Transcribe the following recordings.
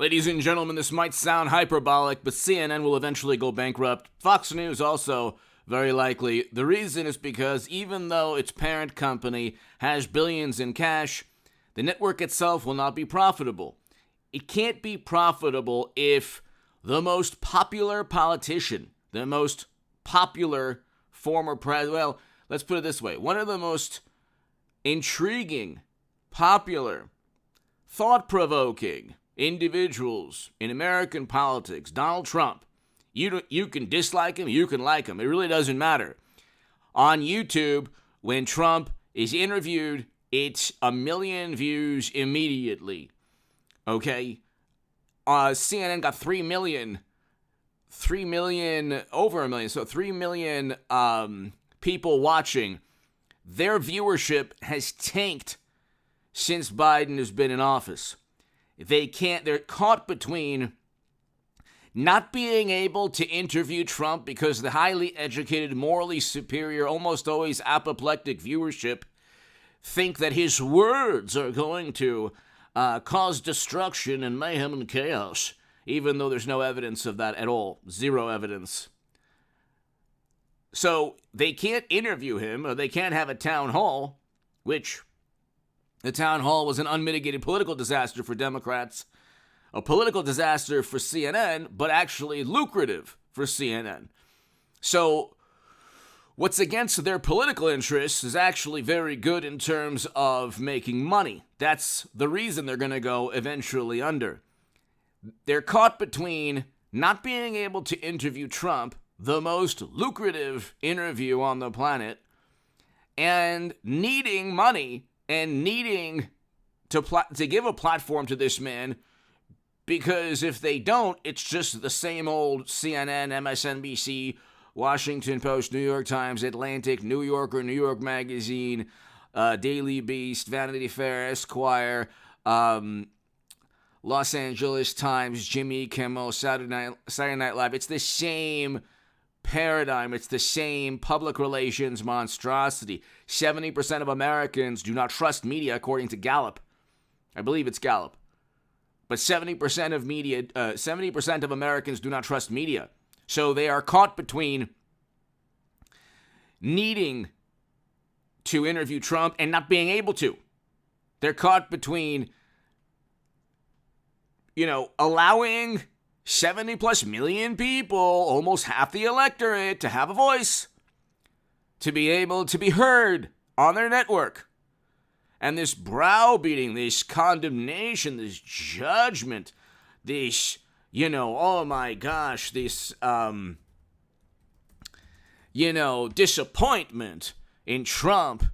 Ladies and gentlemen, this might sound hyperbolic, but CNN will eventually go bankrupt. Fox News also, very likely. The reason is because even though its parent company has billions in cash, the network itself will not be profitable. It can't be profitable if the most popular politician, the most popular former president, well, let's put it this way, one of the most intriguing, popular, thought-provoking individuals in American politics, Donald Trump. You can dislike him, you can like him. It really doesn't matter. On YouTube, when Trump is interviewed, it's 1 million views immediately. Okay? CNN got 3 million, over 1 million, so 3 million people watching. Their viewership has tanked since Biden has been in office. They're caught between not being able to interview Trump because the highly educated, morally superior, almost always apoplectic viewership think that his words are going to cause destruction and mayhem and chaos, even though there's no evidence of that at all. Zero evidence. So they can't interview him, or they can't have a town hall, which the town hall was an unmitigated political disaster for Democrats, a political disaster for CNN, but actually lucrative for CNN. So what's against their political interests is actually very good in terms of making money. That's the reason they're going to go eventually under. They're caught between not being able to interview Trump, the most lucrative interview on the planet, and needing money and needing to give a platform to this man, because if they don't, it's just the same old CNN, MSNBC, Washington Post, New York Times, Atlantic, New Yorker, New York Magazine, Daily Beast, Vanity Fair, Esquire, Los Angeles Times, Jimmy Kimmel, Saturday Night Live. It's the same paradigm. It's the same public relations monstrosity. 70% of Americans do not trust media, according to Gallup. I believe it's Gallup. But 70% of Americans do not trust media. So they are caught between needing to interview Trump and not being able to. They're caught between, allowing 70 plus million people, almost half the electorate, to have a voice, to be able to be heard on their network. And this browbeating, this condemnation, this judgment, this, oh my gosh, this, disappointment in Trump.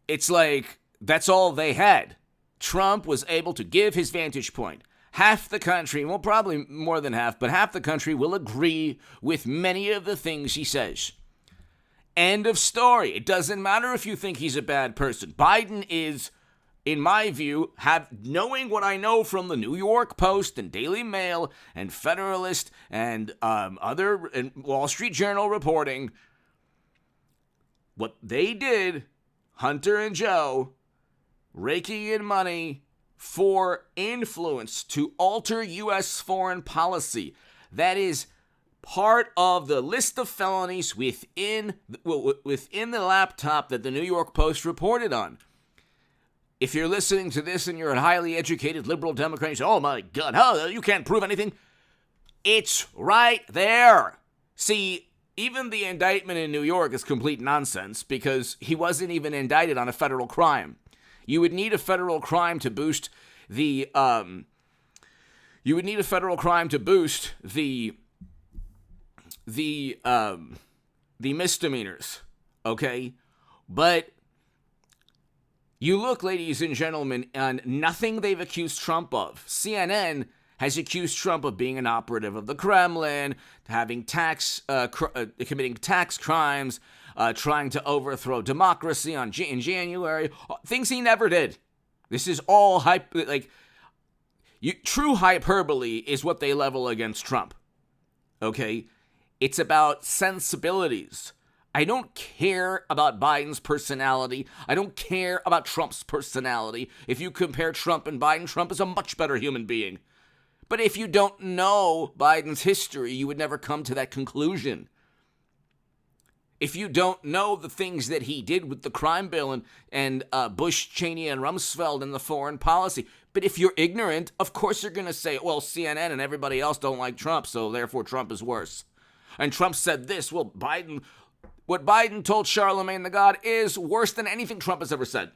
It's like, that's all they had. Trump was able to give his vantage point. Half the country, well, probably more than half, but half the country will agree with many of the things he says. End of story. It doesn't matter if you think he's a bad person. Biden is, in my view, knowing what I know from the New York Post and Daily Mail and Federalist and other and Wall Street Journal reporting, what they did, Hunter and Joe, raking in money for influence to alter U.S. foreign policy. That is part of the list of felonies within the laptop that the New York Post reported on. If you're listening to this and you're a highly educated liberal Democrat, you say, oh my God, you can't prove anything. It's right there. See, even the indictment in New York is complete nonsense because he wasn't even indicted on a federal crime. You would need a federal crime to boost the misdemeanors, okay? But you look, ladies and gentlemen, on nothing they've accused Trump of. CNN has accused Trump of being an operative of the Kremlin, having committing tax crimes, trying to overthrow democracy in January, things he never did. This is all true hyperbole is what they level against Trump. Okay? It's about sensibilities, I don't care about Biden's personality. I don't care about Trump's personality. If you compare Trump and Biden, Trump is a much better human being. But if you don't know Biden's history, you would never come to that conclusion. If you don't know the things that he did with the crime bill and Bush, Cheney, and Rumsfeld and the foreign policy. But if you're ignorant, of course you're going to say, well, CNN and everybody else don't like Trump, so therefore Trump is worse. And Trump said this. Well, what Biden told Charlemagne the God is worse than anything Trump has ever said.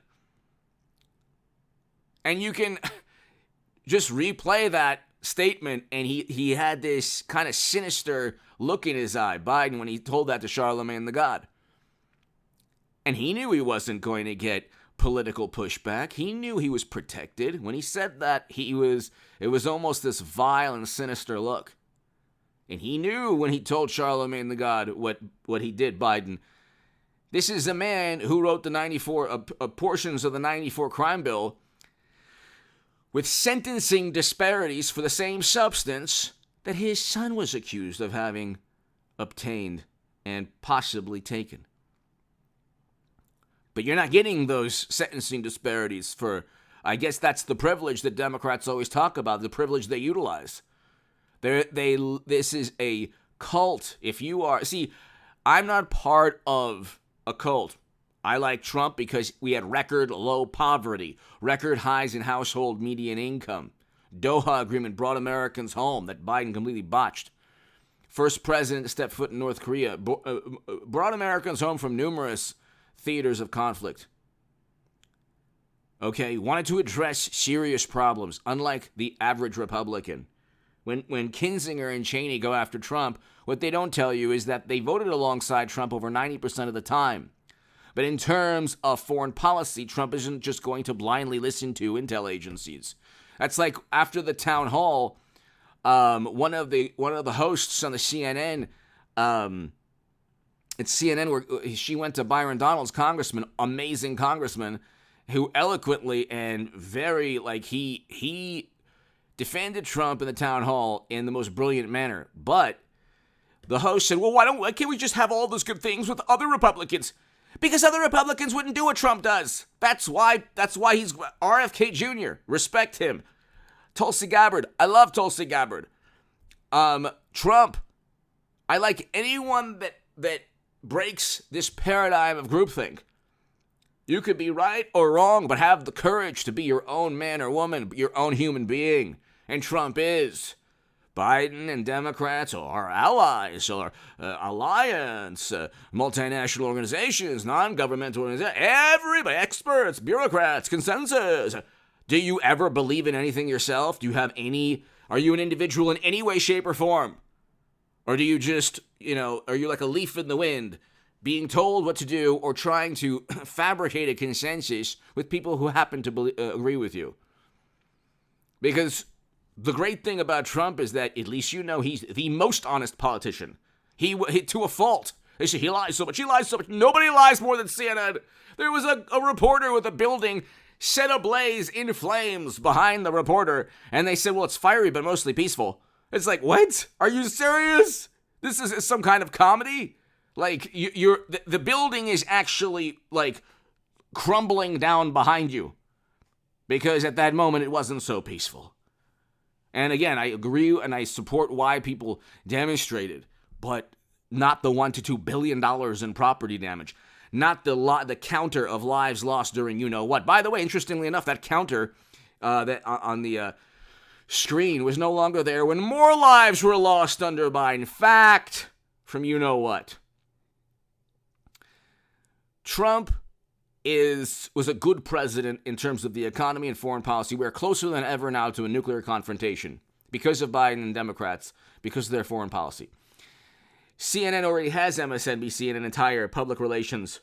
And you can just replay that statement, and he had this kind of sinister look in his eye, Biden, when he told that to Charlemagne the God. And he knew he wasn't going to get political pushback. He knew he was protected. When he said that, it was almost this vile and sinister look. And he knew when he told Charlemagne the God what he did, Biden. This is a man who wrote the 94 portions of the 94 crime bill with sentencing disparities for the same substance that his son was accused of having obtained and possibly taken. But you're not getting those sentencing disparities for, I guess that's the privilege that Democrats always talk about, the privilege they utilize. This is a cult. I'm not part of a cult. I like Trump because we had record low poverty, record highs in household median income. Doha Agreement brought Americans home that Biden completely botched. First president to step foot in North Korea brought Americans home from numerous theaters of conflict. Okay, wanted to address serious problems, unlike the average Republican. When Kinzinger and Cheney go after Trump, what they don't tell you is that they voted alongside Trump over 90% of the time. But in terms of foreign policy, Trump isn't just going to blindly listen to intel agencies. That's like after the town hall, one of the hosts on the CNN, it's CNN where she went to Byron Donalds, congressman, amazing congressman, who eloquently and very he defended Trump in the town hall in the most brilliant manner. But the host said, well, why can't we just have all those good things with other Republicans? Because other Republicans wouldn't do what Trump does. That's why he's RFK Jr. Respect him. Tulsi Gabbard. I love Tulsi Gabbard. Trump. I like anyone that breaks this paradigm of groupthink. You could be right or wrong, but have the courage to be your own man or woman, your own human being. And Trump is. Biden and Democrats are allies or alliance, multinational organizations, non-governmental organizations, everybody, experts, bureaucrats, consensus. Do you ever believe in anything yourself? Are you an individual in any way, shape, or form? Or do you just, are you like a leaf in the wind, being told what to do or trying to fabricate a consensus with people who happen to agree with you? Because the great thing about Trump is that at least he's the most honest politician. He to a fault. They say he lies so much. Nobody lies more than CNN. There was a reporter with a building set ablaze in flames behind the reporter, and they said, well, it's fiery but mostly peaceful. It's like, what? Are you serious? This is some kind of comedy? Like, the building is actually, like, crumbling down behind you. Because at that moment, it wasn't so peaceful. And again, I agree and I support why people demonstrated, but not the $1 to $2 billion in property damage. Not the counter of lives lost during you-know-what. By the way, interestingly enough, that counter that on the screen was no longer there when more lives were lost under Biden. Fact from you-know-what. Trump was a good president in terms of the economy and foreign policy. We're closer than ever now to a nuclear confrontation because of Biden and Democrats, because of their foreign policy. CNN already has MSNBC in an entire public relations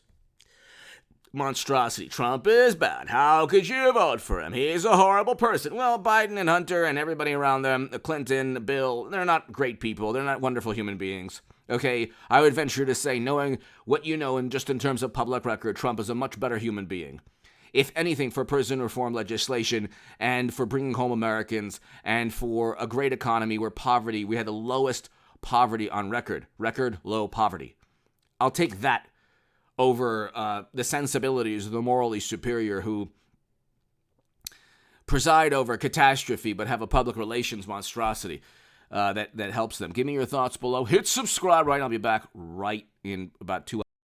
monstrosity. Trump is bad. How could you vote for him? He's a horrible person. Well, Biden and Hunter and everybody around them, Clinton, Bill, they're not great people. They're not wonderful human beings. Okay, I would venture to say, knowing what you know and just in terms of public record, Trump is a much better human being. If anything, for prison reform legislation and for bringing home Americans and for a great economy where we had the lowest poverty on record low poverty. I'll take that over the sensibilities of the morally superior who preside over catastrophe but have a public relations monstrosity that helps them. Give me your thoughts below. Hit subscribe right now. I'll be back right in about 2 hours.